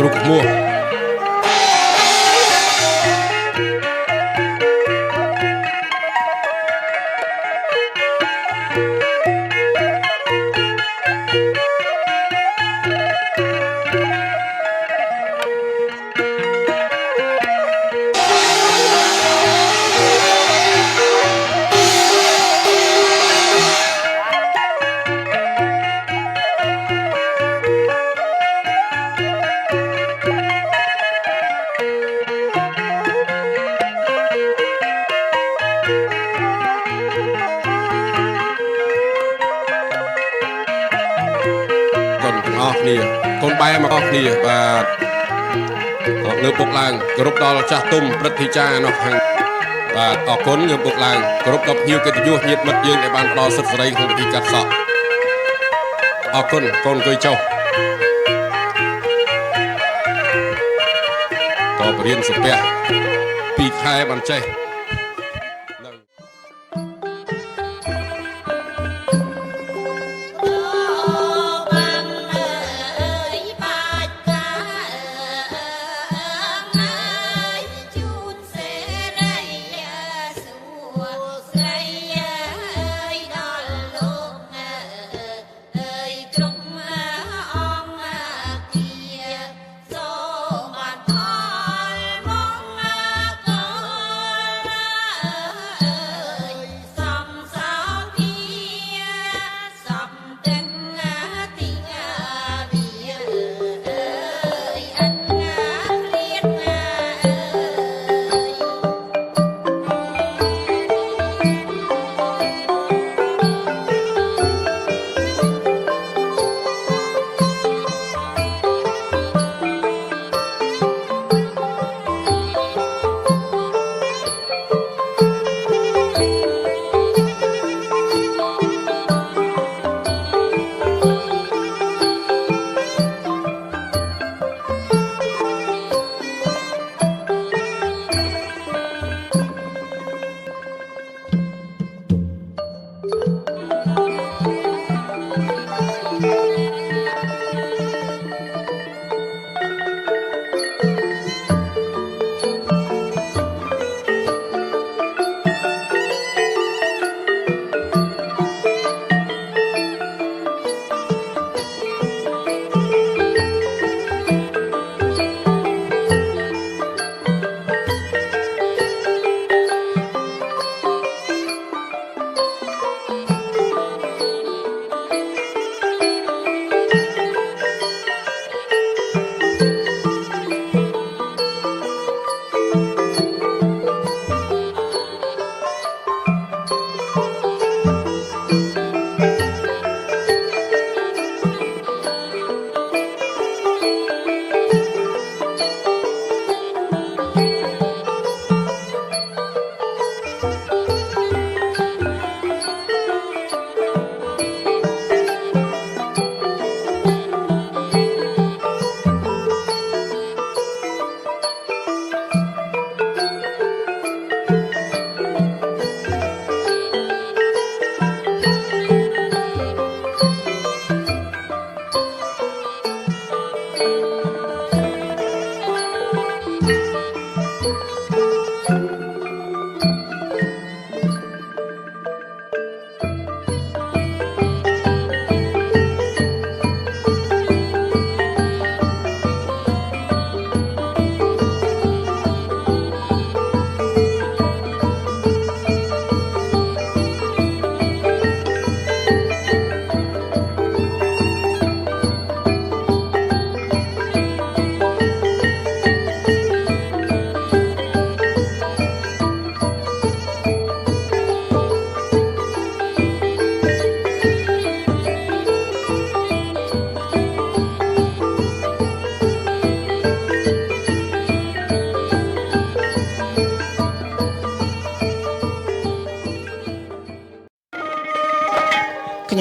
trục mua con bay mà con kia và ngược buộc làng group đó cha tum rất thì cha nó hàng và ở cuốn ngược buộc làng group gặp nhiều cái tiêu nhiệt mất dương để ban đo sật sấy không bị cắt sọ ở con cười châu có riêng sụp bẹ bị khai bàn chay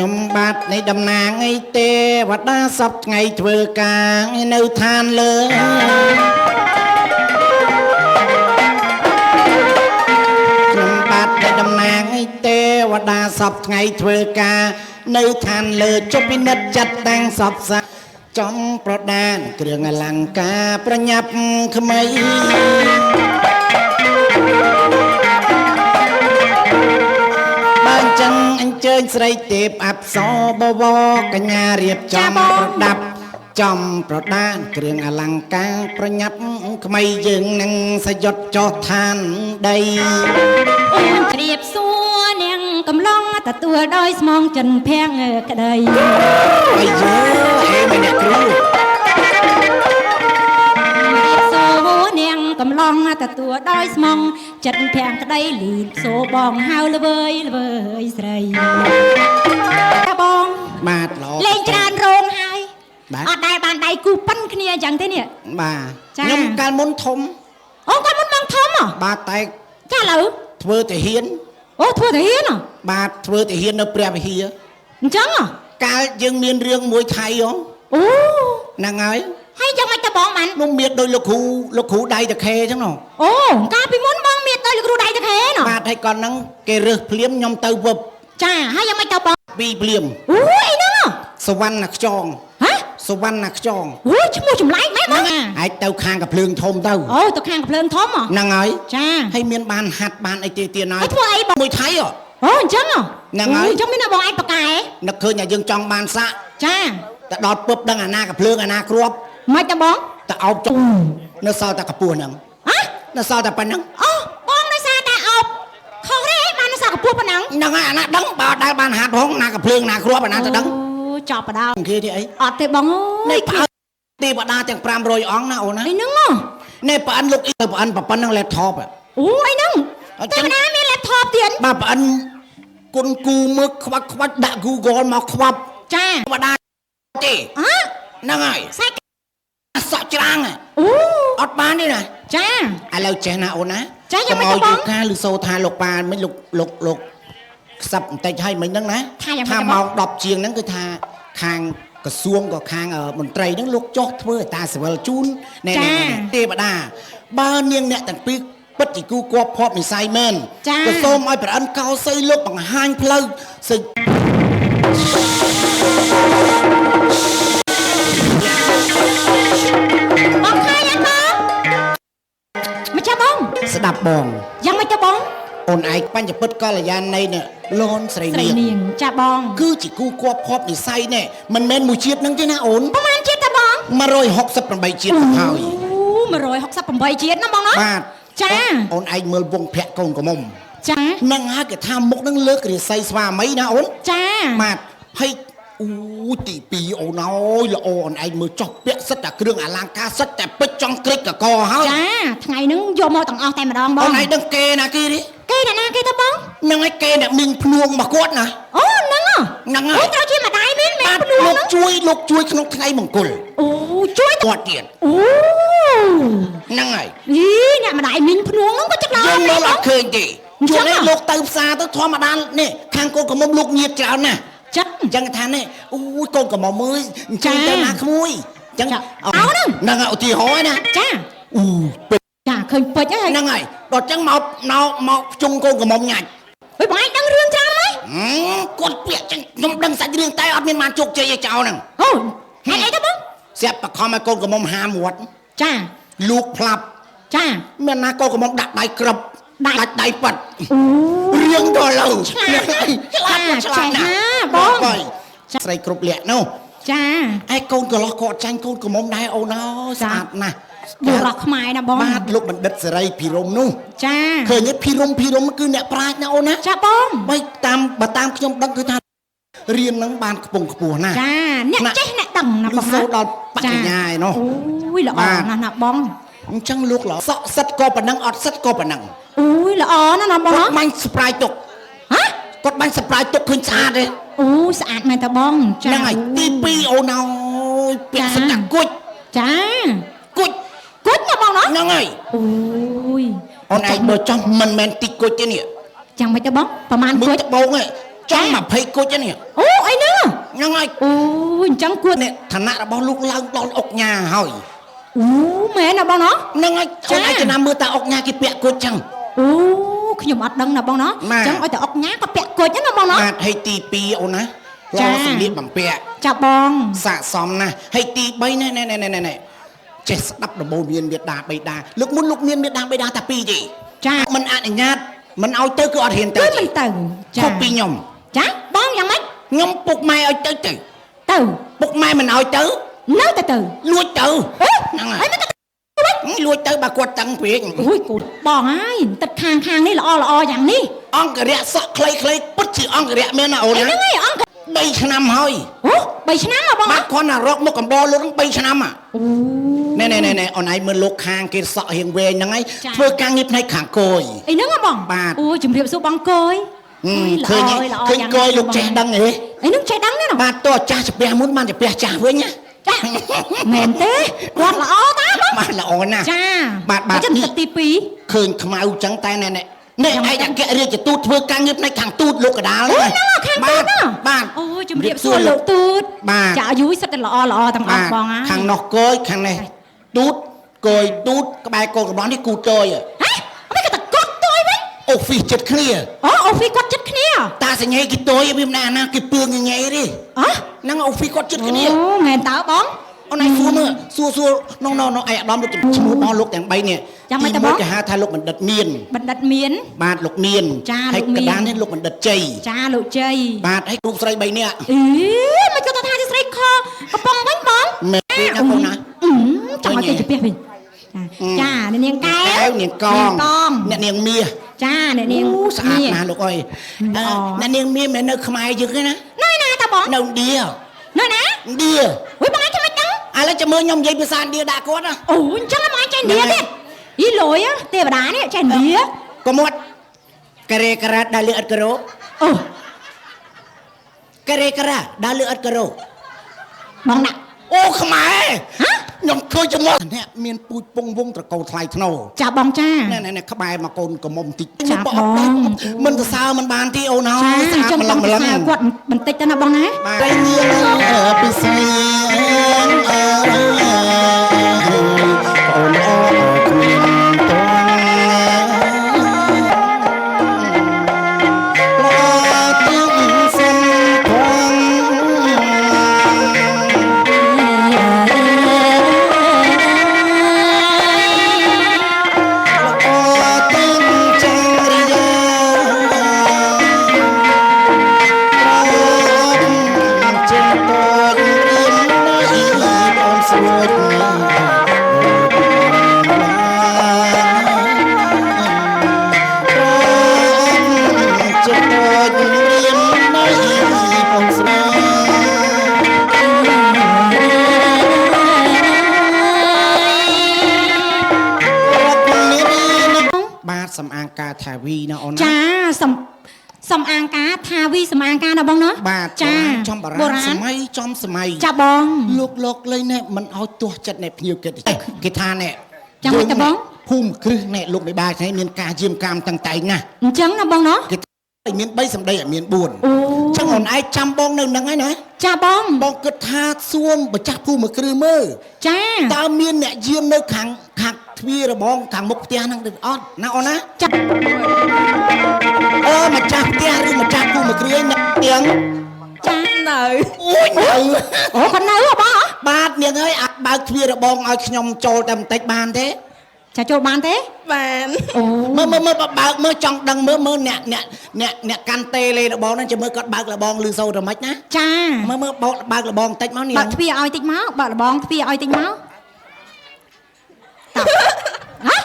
nhom bátในดำนาไงเตวัดดาสับไงเถื่อกาในทานเลยញោមបាត់ในดำนาไงเตวัดดาสับไงเถื่อกาในทานเลยจบพินิจจัดแต่งสับสะ ចំប្រដានគ្រឿងអលង្ការប្រញាប់ថ្មីបើអញ្ចឹងអញ្ជើញស្រីទេពអប្សរបវរកញ្ញារៀបចំប្រដាប់ចំប្រដានគ្រឿងអលង្ការប្រញាប់ថ្មីយើងនឹងសយុទ្ធចោះឋានដីអូនជ្រាបសួរនាងកំឡុងទទួលដោយស្មងចិនភាំងក្តីអាយយើអេមែនអ្នកគ្រូសួរនាងកំឡុងទទួលដោយស្មងចិនភាំងក្តីលឺសូបងហៅល្វើយល្វើយស្រីតាបងបាទល្អលេងច្រើនរោងហើយអត់ដែលបានដៃគូប៉ិនគ្នាអញ្ចឹងទេនេះបាទខ្ញុំកាលមុនធំអូកាលមុនបងធំបាទតែចាឥឡូវធ្វើតាហ៊ានអូធ្វើតាហ៊ានបាទធ្វើតាហ៊ាននៅព្រះវិហារអញ្ចឹងកាលយើងមានរឿងមួយថៃអូហ្នឹងហើយយ៉ាងម៉េចតបងបាននោះមានដោយលោកគ្រូដៃតាខេអញ្ចឹងអូកាលពីមុនបងមានដោយលោកគ្រូដៃតាខេបាទហើយគាត់ហ្នឹងគេរើសភ្លាមខ្ញុំទៅវឹបចាហើយយ៉ាងម៉េចតបងពីភ្លាមអូអីហ្នឹងសវណ្ណខ្យងសវណ្ណខ្យងអូឈ្មោះចម្លែកម៉ែបងហើយទៅខាងកភ្លើងធំទៅអូទៅខាងកភ្លើងធំហ្នឹងហើយចាហើយមានបានហាត់បានអីទៀតហើយធ្វើអីបងមួយថៃអូអញ្ចឹងហ្នឹងហើយអញ្ចឹងមានបងអាចបកកែនឹកឃើញថាយើងចង់បានសាក់ចាតែដល់ពឹបដឹងអាណាកភ្លើងអាណាគ្រាប់មិនតបងតែអោបចុះនៅសល់តែកពស់ហ្នឹងនៅសល់តែប៉ុណ្្នឹងអូបងនៅសារតែអោបខុសទេបាននៅសល់កពស់ប៉ុណ្ណឹងហ្នឹងហើយអាណាដឹងបើដែលបានហាត់ហងណាកភ្លើងណាគ្រាប់អាណាទៅដឹងចប់បដោគេទេអីអត់ទេបងអើយទេវតាទាំង500អង្គណាអូនណាអីហ្នឹងនេះប៉ានលោកអ៊ីទៅប៉ានប៉ុណ្ណឹង laptop អូអីហ្នឹងតែណាមាន laptop ទៀតបាទប៉ានគុនគូមើលខ្វាច់ដាក់ Google មកខ្វាប់ចាវតាទេហ្នឹងហើយសាច់សក់ច្រាំងអូអត់បានទេណាចាឥឡូវចេះណាអូនណាចាយ៉ាងម៉េចបងយូកាឬសូថាលោកប៉ាមិនលោកខ្សឹបបន្តិចឲ្យមិញហ្នឹងណាថាម៉ោង10ជាងហ្នឹងគឺថាខាងក្រសួងក៏ខាងមន្ត្រីហ្នឹងលោកចុះធ្វើឲ្យតាសិវិលជូនណែទេវតាបើនាងអ្នកទាំងពីរពិតជាគូគប់ភ័ព្វនិស័យមែនក៏សូមឲ្យព្រះអិនកោសីលោកបង្ហាញផ្លូវសិបងខាយអត់បងមកចាំបងស្ដាប់បងយ៉ាងម៉េចទៅបងអូនឯងបញ្ញពិតកល្យាណីនេះលន់ស្រីនាងចាបងគឺជាគូគប់ភ័ព្វនិស័យនេះមិនមែនមួយជាតិហ្នឹងទេណាអូនប្រហែលជាតិតើបង168ជាតិទៅហើយអូ168ជាតិណាបងណាបាទចាអូនឯងមើលវងភ័ក្រកូនកមុំចានឹងហើយគេថាមុខនឹងលើករាសីស្វាមីណាអូនចាបាទហើយអូទី2អូនអើយល្អអូនឯងមើលចុះពាក់សិតតែគ្រឿងអលង្ការសិតតែពេជ្រចង់ក្រិចកកហើយចាថ្ងៃហ្នឹងយកមកទាំងអស់តែម្ដងបងអូនឯងដឹងគេណាគេទេគេអ្នកណាគេទៅបងហ្នឹងហើយគេអ្នកមីងភ្នួងមកគាត់ណាអូហ្នឹងហ្នឹងហើយអូត្រូវជាម្ដាយមែនភ្នួងលោកជួយក្នុងថ្ងៃមង្គលអូជួយគាត់ទៀតអូហ្នឹងហើយយីអ្នកម្ដាយមីងភ្នួងហ្នឹងក៏ចិត្តដល់យើងមើលអត់ឃើញទេជួននេះលោកទៅផ្សារទៅធម្មតានេះខាងកូនកមុំលោកញៀតច្រើនណាស់ចឹងអញ្ចឹងថានេះអូយកូនកមុំមើលអញ្ចឹងទៅណាក្មួយអញ្ចឹងអោហ្នឹងឧទាហរណ៍ណាចាអូពេជ្រចាឃើញពេជ្រហ្នឹងហើយដល់អញ្ចឹងមកជុំកូនកមុំញ៉ាច់អើយបងឯងដឹងរឿងច្រើនហើយគាត់ពាក្យចឹងខ្ញុំដឹងសាច់រឿងតែអត់មានបានជោគជ័យឯចោលហ្នឹងអូហេតុអីទៅបងស្រាប់បខំឲ្យកូនកមុំហាមាត់ចាលូកផ្លាប់ចាមានណាកូនកមុំដាក់ដៃក្រឹបដាច់ដៃប៉ាត់អូរៀងដល់ឡូវឆ្លាតណាបងស្រីគ្រប់លក្ខនោះចាឯកូនកន្លោះគាត់ចាញ់កូនកមុំដែរអូនអើយស្អាតណាស់បុរសខ្មែរណាបងបាទលោកបណ្ឌិតសេរីភិរមនោះចាឃើញទេភិរមគឺអ្នកប្រាជ្ញណាអូនណាចាបងបើតាមខ្ញុំដឹងគឺថារៀននឹងបានខ្ពង់ខ្ពស់ណាស់ចាអ្នកចេះអ្នកដឹងណាបងសូដល់បញ្ញាឯណោះអូយល្អណាស់ណាបងអញ្ចឹងលោកល្អសក់សិតក៏ប៉ុណ្ណឹងអត់សិតក៏ប៉ុណ្ណឹងអូយល្អណាស់ណាបងបាញ់ស្ប្រាយទុកហ៎គាត់បាញ់ស្ប្រាយទុកឃើញស្អាតទេអូស្អាតមែនតាបងចាហ្នឹងហើយទី2អូនអើយពាក់សិតតែគុជចាគុជណាបងណាហ្នឹងហើយអូយអូនឯងមើលចង់មិនមែនទីគុជទេនេះចាំមិនទេបងប្រហែលគុជបងឯងចង់20គុជទេនេះអូអីហ្នឹងហ្នឹងហើយអូយអញ្ចឹងគួរនេះឋានៈរបស់លោកឡើងដល់អុកញ៉ាហើយអូមែនណាបងណាហ្នឹងហើយអូនឯងចំណាំមើលតាអុកញ៉ាគេពាក់គុជចឹងអូខ្ញុំអត់ដឹងណាបងណាអញ្ចឹងឲ្យតែអុកញ៉ាក៏ពាក់គុជណាបងណាបាទហើយទី2អូនណា ឡងសម្លៀកបំពាក់ ចាបង ស័ក្តិសមណាស់ហើយទី3ណែចេះស្ដាប់ដំបូន្មានមេដាបៃតាលោកមុនលោកមានមេដាបៃតាតែ2ទេ ចា មិនអនុញ្ញាតមិនឲ្យទៅគឺអត់ហ៊ានទៅ គឺមិនទៅ ខុសពីខ្ញុំ ចាបងយ៉ាងម៉េច ខ្ញុំពុកម៉ែឲ្យទៅ ទៅ ពុកម៉ែមិនឲ្យទៅ នៅទៅ លួចទៅ ហ្នឹង ហ្នឹង ហើ ហើយ យលួចទៅបើគាត់តឹងពេក អូយគូបងហើយទឹកខាងនេះល្អយ៉ាងនេះ អង្គរៈសក់ខ្លីៗពុតជាអង្គរៈមែនណាអូន ហ្នឹង ណា ហើយអង្គ 3ឆ្នាំហើយ អូ3ឆ្នាំហ៎បង បាត់គាត់ណារកមុខកំបោលោកហ្នឹង3ឆ្នាំហ่ะ អូ ណែអូនឯងមើលលោកខាងគេសក់រៀងវែងហ្នឹងហើយធ្វើការងារផ្នែកខាងគយ អីហ្នឹងហ៎បង បាទ អូជំរាបសួរបងគយ ឃើញគយលោកចេះដឹងហ៎ អីហ្នឹងចេះដឹងទេណា បាទតោះចាស់ចាពះមុនបានចាពះចាស់វិញណា ចាមែនទេគាត់ល្អតាបង បាទល្អណាស់ ចា បាទ ចាំ នេះ ទឹកទី2 ឃើញខ្មៅចឹងតែណែឯកអគ្គរដ្ឋទូតធ្វើការងារផ្នែកខាងទូតលោកកដាលហ្នឹង ខាងទូតណា បាទ អូជំរាបសួរលោកទូត បាទ ចាអាយុសិតតែល្អទាំងអស់បងហ่า ខាងនោះគយខាងនេះទូតគយទូតក្បែរកូនរបស់នេះគូតយ ហ៎អីក៏តកត់តួយវិញ អូហ្វីសចិត្តគ្នា អូអូហ្វីគាត់ចិត្តគ្នា តាសញ្ញេគេតយវាមិនណាគេពឿងញ៉ៃទេ អោះ ហ្នឹងអូហ្វីគាត់ចិត្តគ្នា អូមែនតើបង អូនឯងសួរមើលសួរនោះឯអាដាមលោកឈ្មោះរបស់លោកទាំង3នេះ ចាំមិនតើបង គេហៅថាលោកបណ្ឌិតមាន បណ្ឌិតមាន បាទលោកមាន ចា ហើ លោកមាន យកដាលនេះលោកបណ្ឌិតជ័យ ចាលោកជ័យ បាទហើយរូបស្រី3នាក់ អីមិនគាត់ថាជាស្រីខកំប៉ុងវិញបង មែនទេណាបងណា ចាំមកទៅជិះវិញចាអ្នកនាងកែ កែវនាងកង ង អ្នកនាងមាស ចាអ្នកនាង អូស្អាតណាស់លោកអើយអ្នកនាងមាសមិននៅខ្មែរយើងទេណា ណៃណាតាបង នៅឥណ្ឌា ណៃណា ឥណ្ឌា អូយបងអាចមិនដឹង ឥឡូវចាំមើលខ្ញុំនិយាយភាសាឥណ្ឌាដាក់គាត់ណា អូអញ្ចឹងមកចេះឥណ្ឌាទៀតយីលយទេវតានេះចេះឥណ្ឌា កុំត់ការ៉េការ៉ាដើរលើឥតការ៉ូ អូ ការ៉េការ៉ាដើរលើឥតការ៉ូ បងដាក់ អូខ្មែរ ហ៎ ខ្ញុំឃើញចំនួនអ្នកមានពូជពងវងត្រកូលថ្លៃធ្នូ ចាបងចា ណែក្បែរមកកូនកមុំតិច ចាបង មិនសរសើរមិនបានទេអូនហើ ចា យស្អាត ចឹង ម្លឹ បង ង ម្លឹង គាត់បន្តិចទៅណាបងណា បាទញៀងពីស្រីអូនអូគ្មានតួល្អទាំងសិនផង សំអាងការថាវីណាអូនណា ចាសំអាងការថាវីសំអាងការណាបងណា បាទ ចា ចំបារាណសម័យចំសម័យ ចាបង លោកលេងនេះមិនឲ្យទាស់ចិត្តអ្នកភ្ញៀវគេថានេះ ចាំមិនតបង ភូមិគ្រឹះនេះលោកមេបាថ្ងៃមានការយាមកាមតាំងតែងណាស់ អញ្ចឹងណាបងណា គេថាមាន3សម្ដីឲ្យមាន4 អូ ចឹងអូនឯងចាំបងនៅហ្នឹងហើយណា ចាបង បងគិតថាសួរម្ចាស់ភូមិគ្រឹះមើល ចា តើមានអ្នកយាមនៅខាងទ្វាររបងខាងមុខផ្ទះហ្នឹងឬអត់ណាអូនណា ចា ម្ចាស់ផ្ទះឬម្ចាស់ភូមិគ្រឹះអ្នកទៀង ចានៅ អូយនៅ អូគាត់នៅហ៎បង បាទនាងអើយអាចបើកទ្វាររបងឲ្យខ្ញុំចូលតែបន្តិចបានទេ ចាចូលបានទេ បាន អូ មើលបើកមើលចង់ដឹងមើលអ្នកកាន់តេលេរបងហ្នឹងចាំមើលគាត់បើករបងលឺសូរទៅម៉េចណា ចា មើលបើករបងបន្តិចមកនា បើ ង កទ្វារឲ្យតិចមកបើកលបងទ្វារឲ្យតិចមកតើហ៎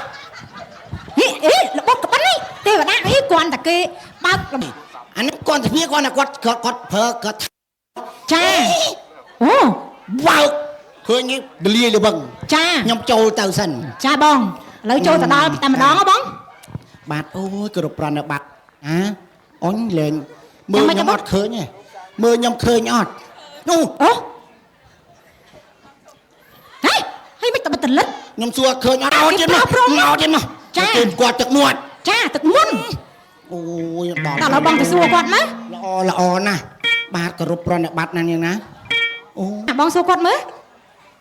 អេរបស់ក្បិននេះទេវតាអីគាត់តែគេបើក អានេះគាត់ទ្វារគាត់ណាគាត់ប្រើគាត់ ចា អូ បើកឃើញនេះដលាយលបឹង ចា ខ្ញុំចូលទៅសិន ចាបងឥឡូវចូលទៅដល់តែម្ដងហ៎បង បាទអូយគោរពប្រណិប័តអូនលេងមើលខ្ញុំអត់ឃើញទេមើលខ្ញុំឃើញអត់នោះ អូហេមិនតលិត ខ្ញុំសួរឃើញអត់អោទៀតមកចាគេគាត់ទឹកមាត់ ចាទឹកមុន អូយដល់ តើឥឡូវបងទៅសួរគាត់មើល ល្អណាស់បាទគោរពប្រណិប័តណាស់នាងណាអូ បងសួរគាត់មើល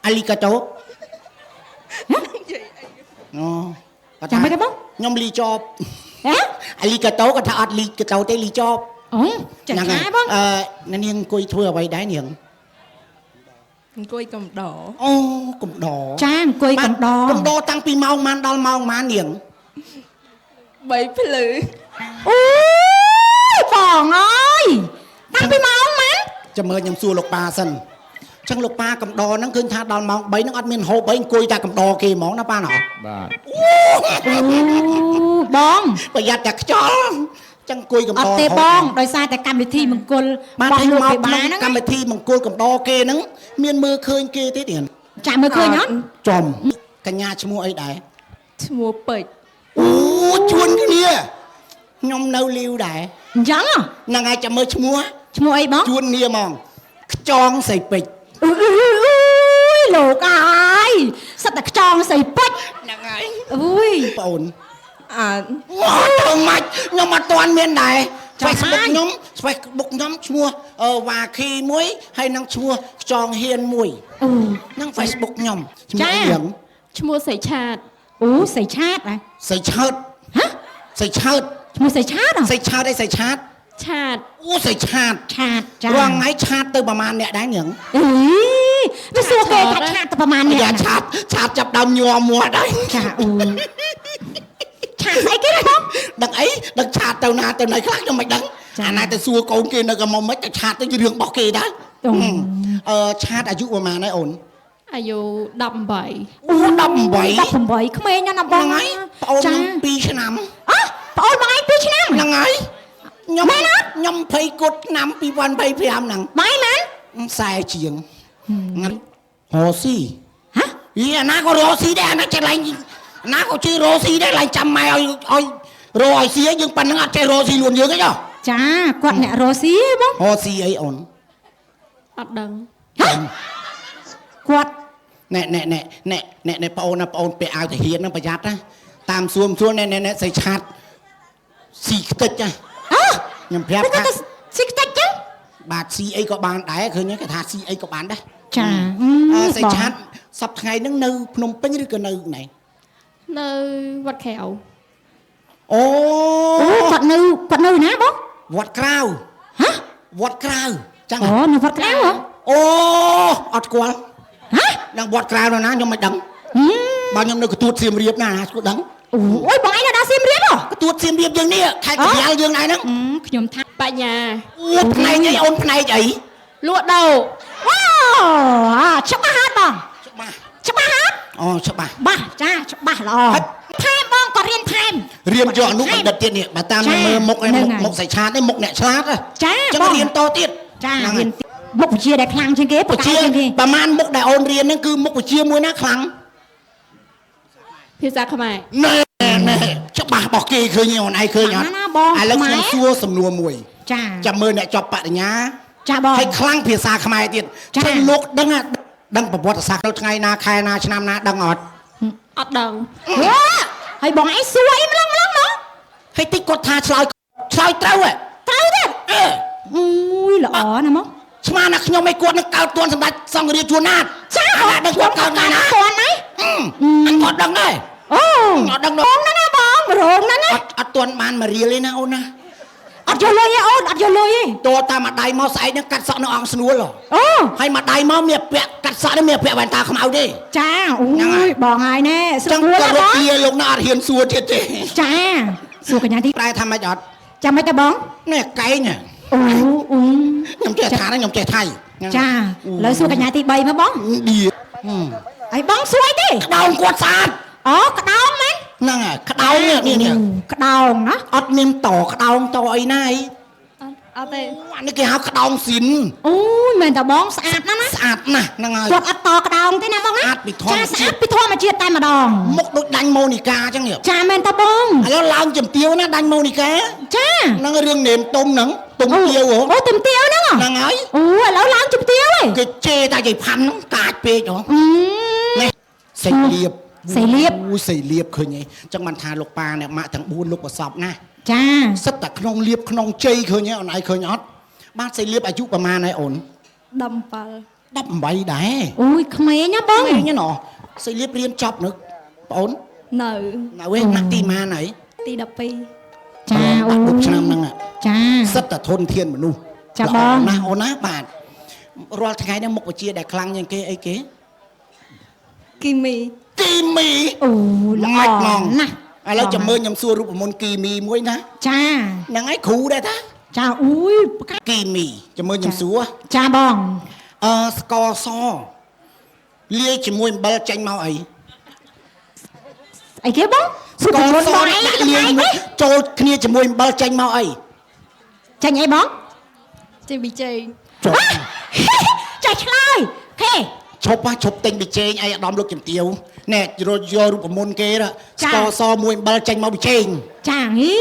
អាលីកាតូអូ ចាំមិនទេបង ខ្ញុំលីចប់ ហ៎ អាលីកាតូគាត់ថាអត់លីកាតូទេលីចប់ អូ អូចាស់ណាបង នាងអង្គុយធ្វើអ្វីដែរនាង អង្គុយកំដរ អូកំដរ ចាអង្គុយកំដរ កំដរតាំងពីម៉ោងម៉ានដល់ម៉ោងម៉ាននាង 3ភ្លឺ អូយបងអើយតាំងពីម៉ោងម៉ាន ចាំមើលខ្ញុំសួរលោកប៉ាសិនចឹងលោកប៉ាកំដរហ្នឹងឃើញថាដល់ម៉ោង3ហ្នឹងអត់មានហូបអីអង្គុយតែកំដរគេហ្មងណាប៉ាណោះ បាទ អូបង ប្រយ័ត្នតែខ្យល់ចឹងអង្គុយកំ អ ដ ត់ រ ទេបងដោយសារតែកម្មវិធីមង្គល បាន របស់ ឲ្យ លោក មក គេ ក្នុង បានហ្នឹង កម្មវិធីមង្គលកំដរគេហ្នឹងមានមើលឃើញគេទេទៀត ចាមើលឃើញអត់ ចំកញ្ញាឈ្មោះអីដែរ ឈ្មោះពេជ្រ អូជួនគ្នាខ្ញុំនៅលាវដែរ អញ្ចឹងហ៎ ហ្នឹងហើយចាំមើលឈ្មោះ ឈ្មោះអីបង ជួនគ្នាហ្មងខ្ចងសៃពេជ្រ អឺលោកអើយសិតតែខ្ចងស្អីពេជ្រ ហ្នឹងហើយ អូយ បងអូន អា អូទៅម៉ាច់ខ្ញុំអត់ទាន់មានដែរ ចាំ Facebook ហើយ ខ្ញុំ Facebook ខ្ញុំឈ្មោះវ៉ាខីមួយហើយនឹងឈ្មោះខ្ចងហ៊ានមួយ អូ ហ្នឹង Facebook ខ្ញុំឈ្មោះ ចា អីយ៉ាង ឈ្មោះសៃឆាត អូសៃឆាតហ៎ សៃឆើត ហ៎ សៃឆើត ឈ្មោះសៃឆាតហ៎ សៃឆើតអីសៃឆាត ឆាត អូសៃឆាត ឆាតចា រងថ្ងៃឆាតទៅប្រហែលអ្នកដែរញ៉ឹង អីវាសួរគេថាឆាតទៅប្រហែលនេះ យ៉ាឆាតចាប់ដើមញ័រមាត់ដែរ ចាអូឆាតស្អីគេបង ដឹងអីដឹងឆាតទៅណាទៅណីខ្លះខ្ញុំមិនដឹង ចា អាណាទៅសួរកូនគេនៅកុំមិនទៅឆាតទៅជារឿងរបស់គេដែរ អូ ឆាតអាយុប្រហែលហើយអូន អាយុ18 អូ18 18ក្មេងណាស់ណាបង ហ្នឹងហើយប្អូនខ្ញុំ2ឆ្នាំ អើប្អូនបងឯង2ឆ្នាំ ហ្នឹងហើយខ្ញុំ មែនអត់ ខ្ញុំ20គុតឆ្នាំ2025ហ្នឹង បងឯងមែន 40ជាងហ្នឹងរស់ស៊ី ហ៎ យីអាណាក៏រស់ស៊ីដែរអាណាចេះឡើងអាណាក៏ជឿរស់ស៊ីដែរឡើងចាំម៉ែឲ្យរស់ឲ្យស៊ីយើងប៉ុណ្្នឹងអត់ចេះរស់ស៊ីលួនយើងទេចុះ ចាគាត់អ្នករស់ស៊ីបង រស់ស៊ីអីអូន អត់ដឹង ហ៎គាត់ ណែបងអូនណាបងអូនពាក់អាវទាហានហ្នឹងប្រយ័ត្នណាតាមសួរណែស្អីឆាតស៊ីខ្ទេចណា អើ ខ្ញុំប្រាប់ មិន ថា ទៅស៊ីខ្ទេចចឹង បាទស៊ីអីក៏បានដែរឃើញគេថាស៊ីអីក៏បានដែរ ចា ស្អីឆាតសប្ថ្ងៃហ្នឹងនៅភ្នំពេញឬក៏នៅណែ នៅវត្តក្រៅ អូ អូគាត់នៅណាបង វត្តក្រៅ ហ៎ វត្តក្រៅចឹង អូនៅវត្តក្រៅហ៎ អូអត់ស្គាល់ ហ៎ ដល់វត្តក្រៅនៅណាខ្ញុំមិនដឹង ហឹម បើខ្ញុំនៅកទួតសៀមរាបណាស្គាល់ដឹង អូយបងឯងនៅដល់សៀមរាបហ៎ កទួតសៀមរាបយើងនេះខេត្តកណ្ដាលយើងដែរហ្នឹង ខ្ញុំថា បញ្ញា អូផ្នែកអីអូនផ្នែកអី លក់ដូរ អូច្បាស់ហត់បង ច្បាស់ ច្បាស់ហត់ អូច្បាស់ បាសចាច្បាស់ល្អថែមបងក៏រៀនថែម រៀនយកអនុបណ្ឌិតទៀតនេះបើតាមខ្ញុំមើលមុខឯ ហ្នឹងហើយ មុខសៃឆាតនេះមុខអ្នកឆ្លាតហ៎ ចា ចឹង បង រៀនតទៀត ចា ហ្នឹង រៀ ហើយ នមុខវិជ្ជាដែលខ្លាំងជាងគេ វិ បក ជា ជាងគេ ប្រហែលមុខដែលអូនរៀនហ្នឹងគឺមុខវិជ្ជាមួយណាខ្លាំង ភាសាខ្មែរ ណែច្បាស់របស់គេឃើញទេអូនឯងឃើញអត់ ណាបង ឥឡូវខ្ញុំ ខ្មែរ សួរសំណួរមួយ ចា ចាំមើលអ្នកចប់បរិញ្ញា ចាបង ហើយខ្លាំងភាសាខ្មែរទៀត ចា ចឹងលោកដឹងប្រវត្តិសាស្ត្រនៅថ្ងៃណាខែណាឆ្នាំណាដឹងអត់ អត់ដឹង អូហើយបងឯងសួរអីម្លឹងមក ហើយតិចគាត់ថាឆ្លើយត្រូវហ៎ ត្រូវទេ អឺ អូយល្អណាស់មក ស្មានណាខ្ញុំឲ្យគាត់នឹងកើតទួនសម្ដេចសង្ឃរាជជួនណាត ចា អាណាដឹងគាត់កើតថ្ងៃណា គាត់ណា អញគាត់ដឹងដែរ អូ អត់ដឹង ប ទេ ងណាណាបងរោងណាណា អត់ទាន់បានមករៀលទេណាអូនណា អត់យកលុយទេអូនអត់យកលុយទេ តើតាមម្ដាយមកស្អែកនឹងកាត់សក់នៅអង្គស្នួលហ៎ អូ ហើយម្ដាយមកមានពាក់កាត់សក់នេះមានពាក់វ៉ែនតាខ្មៅទេ ចាអូ ហ្នឹងហើ យ យ បងហើយណែស្រួ ចឹង ល ក៏ ណា រ បង កលាលោកណាអត់ហ៊ានសួរទៀតទេ ចាសួរកញ្ញាទី ប្រែថាម៉េចអត់ ចាំមិនទេបង នេះកែងហ៎ អូអូ ខ្ញុំចេះថាខ្ញុំចេះថៃ ចាឥឡូវសួរកញ្ញាទី3មកបង ឌី ហើយបងសួរអីទេ ក្តោងគាត់ស្អាត អូក្តោងមែន ហ្នឹងហើយក្តោងនេះ ក្តោងណា អត់មានតក្តោងតអីណាអី អត់ទេ អានេះគេហៅក្តោងស៊ីន អូយមែនតបងស្អាតណាស់ណា ស្អាតណាស់ហ្នឹងហើយ គាត់អត់តក្តោងទេណាបងណា ស្អាតពីធម្មជាតិ ចាស្អាតពីធម្មជាតិតែម្ដង មុខដូចដាញ់ម៉ូនីកាអញ្ចឹងនេះ ចាមែនតបង ឥឡូវឡើងជំទាវណាដាញ់ម៉ូនីកា ចា ហ្នឹងរឿងនេនទុំហ្នឹងទុំទាវហ៎ អូទំទាវហ្នឹងហ៎ ហ្នឹងហើយ អូឥឡូវឡើងជំទាវហ៎ គេជេរតែយាយផាន់ហ្នឹងកាចពេកហ៎ នេះសេចលៀប សេលៀប អូសេចលៀបឃើញហីចឹងបានថាលោកប៉ាអ្នកម៉ាក់ទាំង4លោកប្រសពណា ចា សិតតែក្នុងលៀបក្នុងជ័យឃើញហីអូនឯងឃើញអត់បាទសេចលៀបអាយុប្រហែលហើយអូន 17 18ដែរ អូយក្មេងណាបង ឃើញណោះសេចលៀបរៀនចប់នឹកបងអូន នៅ នៅឯណាក់ទីម៉ានហើយ ទី12 អូ ចាអូ 10ឆ្នាំហ្នឹង ចា សិតតែធនធានមនុស្ស ចាបង ណាអូនណាបាទរាល់ថ្ងៃនេះមុខវិជ្ជាដែលខ្លាំងជាងគេអីគេ គីមី គីមី អូល្អ ម៉េចហ្មង ណាស់ ឥឡូវចាំមើលខ្ញុំសួររូបមន្តគីមីមួយណា ចា ហ្នឹងហើយគ្រូដែរតា ចាអូយប្រកាស គីមីចាំមើលខ្ញុំសួរ ចាបង ស្ករសលាយជាមួយអំបិលចេញមកអី អីគេបង ស្ករសដាក់លាយមួយចូលគ្នាជាមួយអំបិលចេញមកអី ចាញ់អីបង ចេញពីចេង ចុះ ចាឆ្លើយខេ ឈប់ឈប់ទិញប៊ីចេងអីអាដាមលោកជំទាវណែរត់យករូបមន្តគេស្ករសមួយអំបិលចេញមកប៊ីចេង ចាហី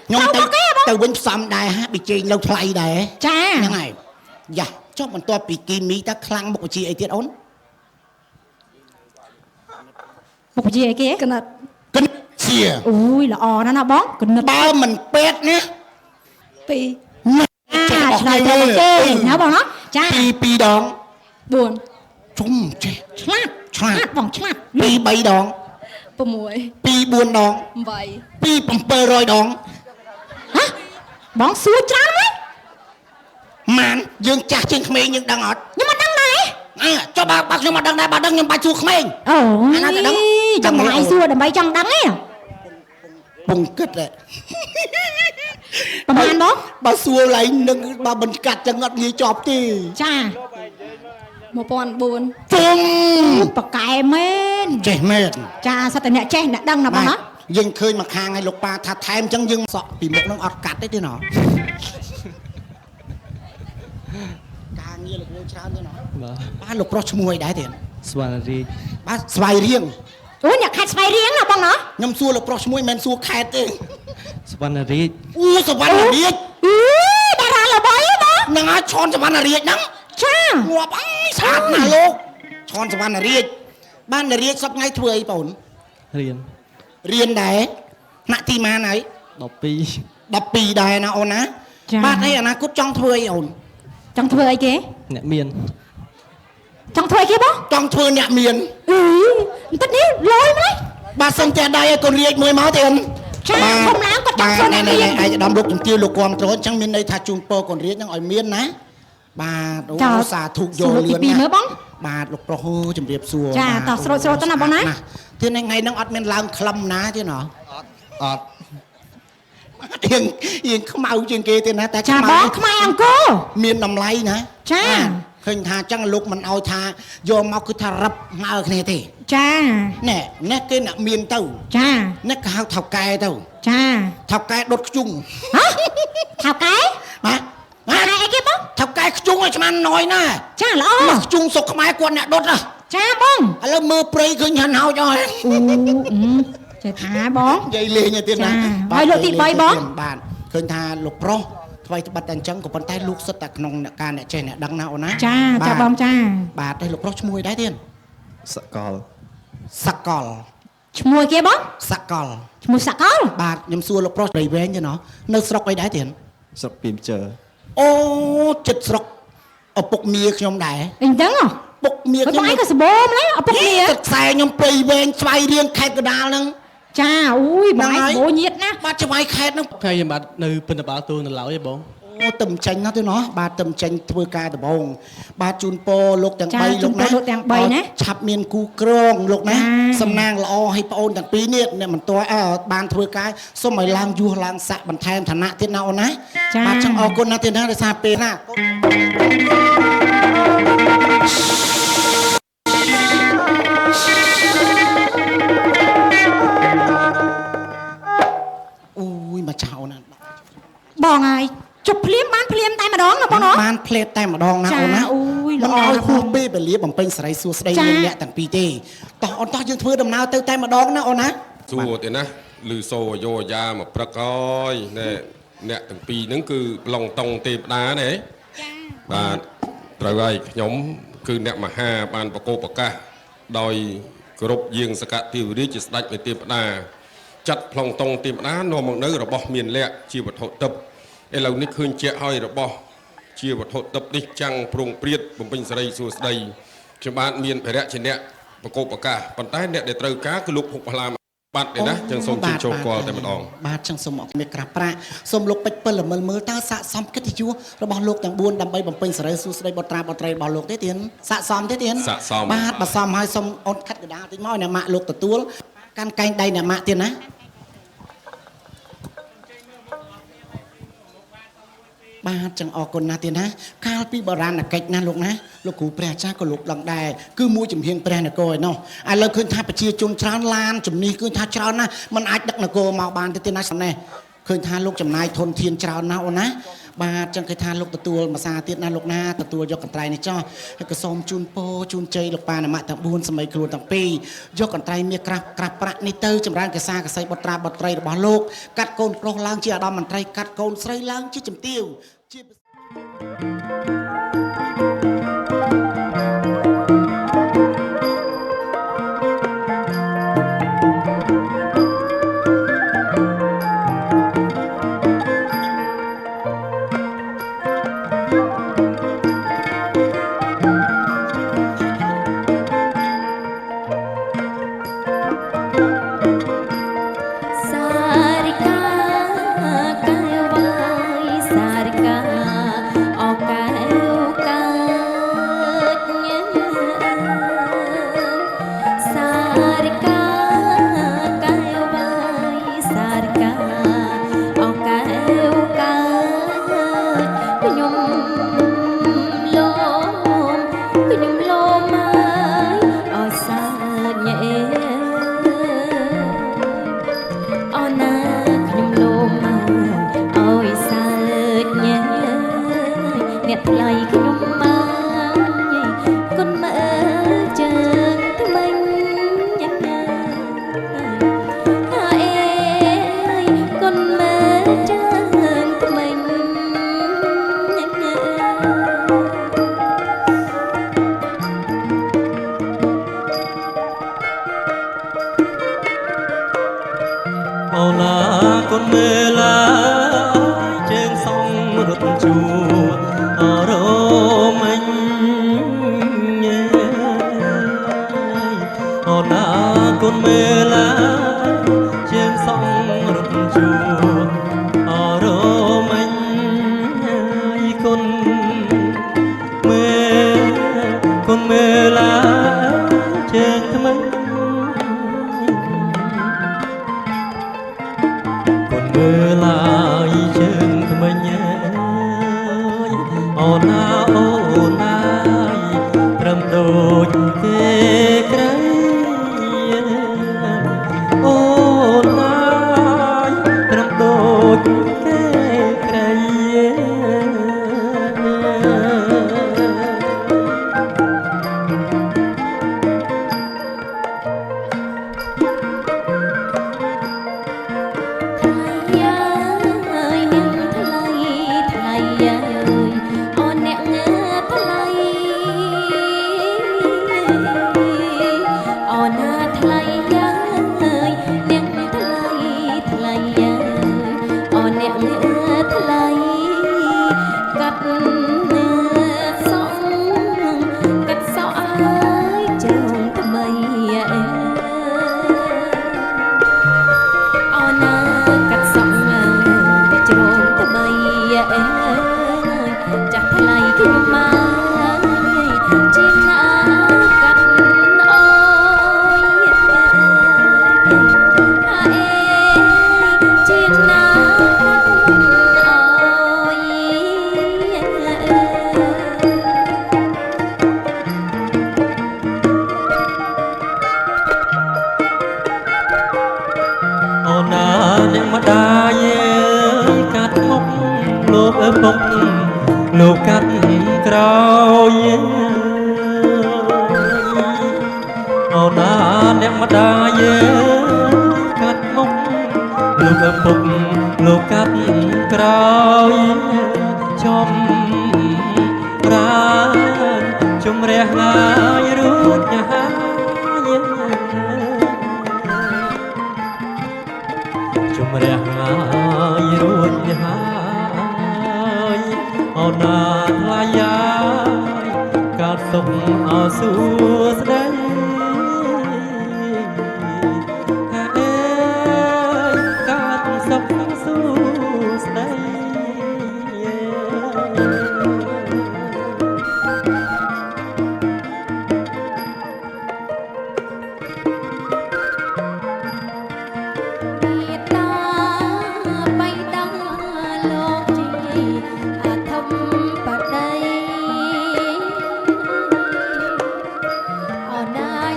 ខ្ញុំ ទៅ ទៅ មកគេបង ទៅវិញផ្សំដែរហាប៊ីចេងនៅថ្លៃដែរ ចា ហ្នឹងហើយយ៉ាចុះបន្ទាប់ពីគីមីតើខ្លាំងមុខវិជ្ជាអីទៀតអូន មុខវិជ្ជាអីគេ កណិត គណិតជា អូយល្អណាស់ណាបងគណិត បើមិនពេទ្យណា ពី ចាឆ្លើយត្រូវគេណាបងណាចា ពីរដង 4 ជុំចេះ ឆ្លាត ឆ្លាត បងឆ្លាត ពីរ3ដង 6 ពីរ4ដង 8 ពី700ដង ហ៎បងសួរច្រើនហ្មង ម៉ានយើងចាស់ជាងក្មេងយើងដឹងអត់ ខ្ញុំមិនដឹងដែរ ចុះបើខ្ញុំមិនដឹងដែរបើដឹងខ្ញុំបាច់សួរក្មេង អូ អាណាទៅដឹង ចង់ឡាយសួរដើម្បីចង់ដឹងទេ ពងគិតហ៎ ប្រហែលបង បើសួរឡើងនឹងបើមិនកាត់ចឹងអត់ងាយចប់ទេ ចា 1004 ជុំ ប៉កែមែន ចេះមែន ចាសិតតែអ្នកចេះអ្នកដឹងណាបងណា យើងឃើញមកខាងឲ្យលោកប៉ាថាថែមចឹងយើងសក់ពីមុខនឹងអត់កាត់ទេទេណោះការងារលោកយើងច្រើនទេណោះ បាទ បាទលោកប្រុសឈ្មោះអីដែរទេ ស្វារីក បាទស្វាយរៀង អូអ្នកខេត្តស្វាយរៀងណាបងណា ខ្ញុំសួរលោកប្រុសឈ្មោះមិនមែនសួរខេត្តទេ ស្វារីក អូសវណ្ណរាជ អឺតារាល្បីបង ហ្នឹងហើយឈនសវណ្ណរាជហ្នឹង ចា ងាប់អីស្អាតណាស់លោកឈនសវណ្ណរាជបាននរាជសប្ងៃធ្វើអីបង រៀន រៀនដែរថ្នាក់ទីម៉ានហើយ 12 12ដែរណាអូនណាបាទអីអនាគតចង់ធ្វើអីអូន ចង់ធ្វើអីគេ អ្នកមាន ចង់ធ្វើអីគេបង ចង់ធ្វើអ្នកមាន អឺបន្តិចនេះលយមក បាទសុំតែដៃឲ្យកូនរាជមួយមកទេអូន ចាធំឡើងគាត់ចង់ បាទ ធ្វើ ណែ អ្នក ណែ មាន ឯកឧត្តមលោកជំទាវលោកគាំទ្រអញ្ចឹងមានន័យថាជូនពរកូនរាជហ្នឹងឲ្យមានណាបាទអូសាធុយកលឿន ពីមើលបង បាទលោកប្រុសអូជំរាបសួរ ចាតោះស្រូតទៅណាបងណា ទីថ្ងៃហ្នឹងអត់មានឡើងក្លឹមណាទេណោះ អត់ រៀងខ្មៅជាងគេទេណាតែ ចា ខ្មៅ បងខ្មែរអង្គរ មានតម្លៃណា ចា បាទឃើញថាអញ្ចឹងលោកមិនឲ្យថាយកមកគឺថារឹបមកឲ្យគ្នាទេ ចា ណែនេះគេអ្នកមានទៅ ចា នេះគេហៅថៅកែទៅ ចា ថៅកែដុតខ្ជុង ហ៎ថៅកែ បាទ ហៅអីគេបង ថៅកែខ្ជុងឲ្យឆ្មាំណយណា ចាល្អ មកខ្ជុងសុកខ្មែរគាត់អ្នកដុតណា ចាបង ឥឡូវមើលព្រៃឃើញហាន់ហោចអស់ហើយ អូចេះថាបង និយាយលេងទៀតណា ហើយលោកទី3បង បាទឃើញថាលោកប្រុសថ្មីត្បិតតែអញ្ចឹងក៏ប៉ុន្តែលោកសិតតែក្នុងការអ្នកចេះអ្នកដឹងណាអូនណា ចាចាបងចា បាទហើយលោកប្រុសឈ្មោះអីដែរទៀត សកល សកល ឈ្មោះគេបង សកល ឈ្មោះសកល បាទខ្ញុំសួរលោកប្រុសព្រៃវែងទេណោះនៅស្រុកអីដែរទៀត ស្រុកពីមជើ អូចិត្តស្រុកឪពុកមាខ្ញុំដែរ អីចឹងហ៎ ពុកមា បង ខ្ញុំ ឯងក៏សបោម្លេះអពុកគ្នា ទឹកខ្សែខ្ញុំព្រៃវែងស្វ័យរៀងខេត្តកណ្ដាលហ្នឹង ចាអូយបងឯងសបោញាតណា បាទស្វ័យខេត្តហ្នឹង ថ្ងៃខ្ញុំបាទនៅពិនបាលទូនៅឡើយឯងបង អូទឹមចេញណាស់ទេណោះបាទទឹមចេញធ្វើការដំបងបាទជូនពរលោកទាំង ចា 3 ជូ លោក នពរ ណា លោកទាំង3ណា ឆាប់មានគូក្រងលោកណា ចា សំណាងល្អឲ្យប្អូនទាំងពីរនេះអ្នកមិនទាន់បានធ្វើការសូមឲ្យឡើងយសឡើងស័កបន្ថែមឋានៈទៀតណាអូនណា ចា បាទចឹងអរគុណណាស់ទៀតណាដោយសារពេលណាអូយមកចោលណា បងហើយជប់ភ្លាមបានភ្លាមតែម្ដងណាបងណា បានផ្លេតតែម្ដងណា ចា អូនណា អូយ មិន ល្អ ឲ្យហួសពេលវេលាបំពេញសេរីសួស្តី ចា មានអ្នកទាំងពីរទេតោះអូនតោះយើងធ្វើដំណើរទៅតែម្ដងណាអូនណា សួរទេណាឮសូរយោយ៉ាមកព្រឹកអើយណែអ្នកទាំងពីរហ្នឹងគឺប្លង់តុងទេវតាណែបាទត្រូវហើយខ្ញុំគឺអ្នកមហាបានបកគោប្រកាសដោយគ្រប់យាងសកតិវិរិយជាស្ដេចនៃទេវតាចាត់ប្លង់តុងទេវតានាំមកនៅរបស់មានលក្ខជាវត្ថុទឹកឥឡូវនេះឃើញជាក់ហើយរបស់ជាវត្ថុទឹកនេះចាំងប្រងព្រាតបំពេញសេរីសួស្តីខ្ញុំបាទមានភរៈជាអ្នកបកគោប្រកាសប៉ុន្តែអ្នកដែលត្រូវការគឺលោកភុកផល្លា បាត់ទេណាចឹងសូមជិះចូលគាល់តែម្ដង បាទចឹងសូមអរគុណមេក្រាស់ប្រាក់សូមលោកពេជ្រពិលល្មើលមើលតើស័ក្តិសមកិត្តិយសរបស់លោកទាំង4ដើម្បីបំពេញសេរីសួស្តីបុត្រាបុត្រីរបស់លោកទេទៀនស័ក្តិសមទេទៀនបាទបើសមហើយសូមអូនខាត់កដាលតិចមកអ្នកម៉ាក់លោកទទួលកាន់កែងដៃអ្នកម៉ាក់ទៀតណាបាទចឹងអរគុណណាស់ទៀតណាកាលពីបុរាណកិច្ចណាលោកណាលោកគ្រូព្រះអាចារ្យក៏លោកដឹងដែរគឺមួយជំហៀងព្រះនគរឯណោះឥឡូវឃើញថាប្រជាជនច្រើនឡានជំនិះឃើញថាច្រើនណាស់มันអាចដឹកនគរមកបានទេទៀតណាស្នេះឃើញថាលោកចំណាយធនធានច្រើនណាស់អូនណាបាទចឹងគេថាលោកទទួលភាសាទៀតណាលោកណាទទួលយកកន្ត្រៃនេះចោះហើយក៏សូមជូនពរជូនជ័យលោកប៉ាណាម៉ាក់ទាំង4សម័យគ្រួទាំង2យកកន្ត្រៃមាសក្រាស់ប្រាក់នេះទៅចម្រើនកសាកសីបុត្រាបុត្រីរបស់លោកកាត់កូនប្រុសឡើងជាអាដាមមន្ត្រីកាត់កូនស្រីឡើងជាជំទាវជា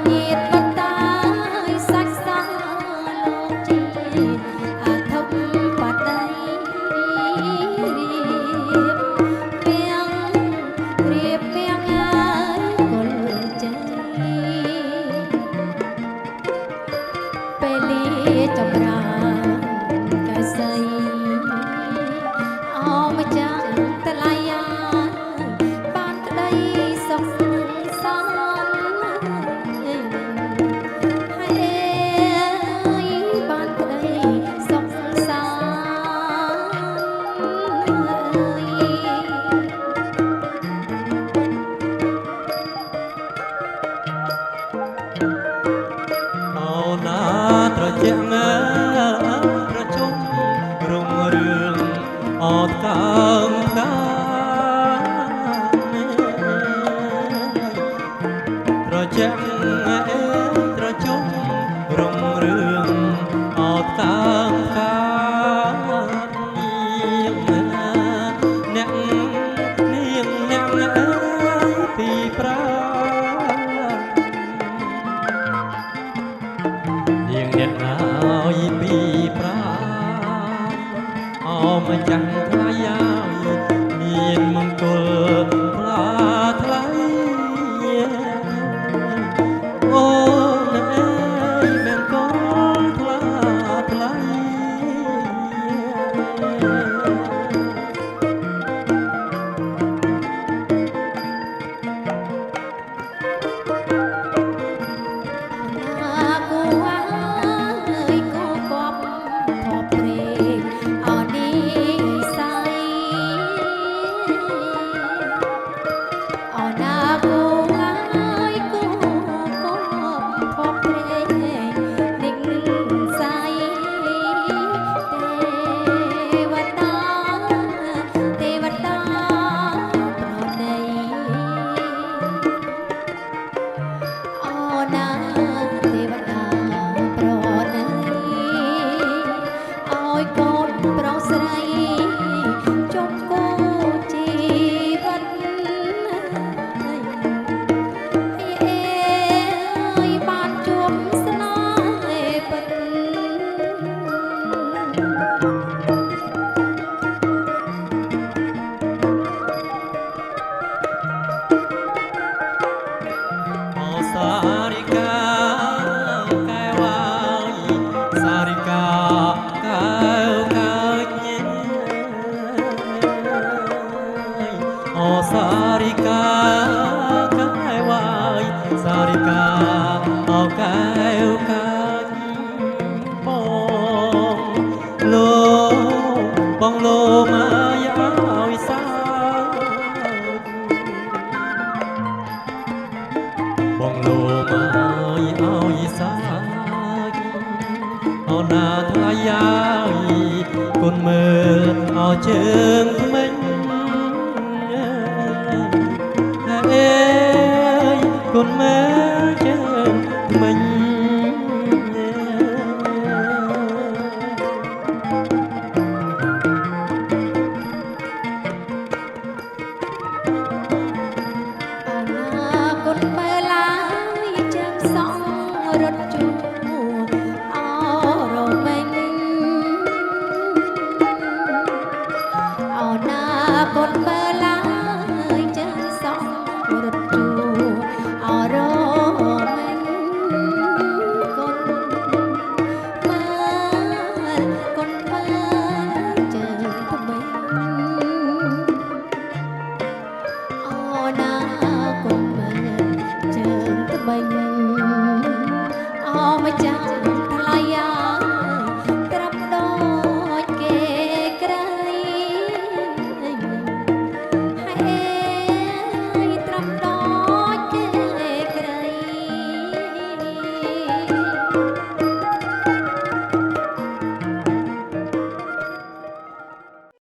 ញាតបតាយសាច់សាលោកជីអាធំបដៃរៀបពាំងហើយគុលជ័យពេលលាចម្រើនកសីអមចាស់តឡាយាបានក្តីសុខសាន្តហើយបានក្តីសុខសាន្ត អូណាត្រជាក់ប្រជុំរុងរឿងអត់កើងកាត្រជាក់ត្រជុំរុងរឿងអត់កើងកាអ្នកអ្នកពីប្រានាងអ្នកហើយពីប្រាអមចាំងថ្លៃហើយមានមង្គលថ្លាថ្លៃអូនអើយមង្គលថ្លាថ្លៃ គូអើយគូគប់ខបព្រេងអនីស័យអណាគូអើយគូគប់ខបព្រេងនិស័យទេវតាទេវតាប្រណី អូណាទេវតាប្រណីឲ្យកូនប្រុសស្រីជុំគូជីវិតឲ្យបានជួបស្នេហ៍ពិត អសារិកាកែវ៉ាយសារិកាកែវកើតញ៉ែអសារិកាកែវ៉ាយសារិកាអកែវកើតបងលោមកឲ្យសា បងលោមកឲ្យសាច់អូណាថ្លៃហើយគុណមើលអោជើងថ្មិញអើយគុណមើលជើងថ្មិញ អណាគុណមើលឡាយចឹងសងរត់ជួអរមេញអណាគុណមើលឡាយចឹងសងរត់ជួអរមេញគុណមើលគុណមើលចឹងថ្មី អូណាគុំមើលជើងត្បិញអម្ចាស់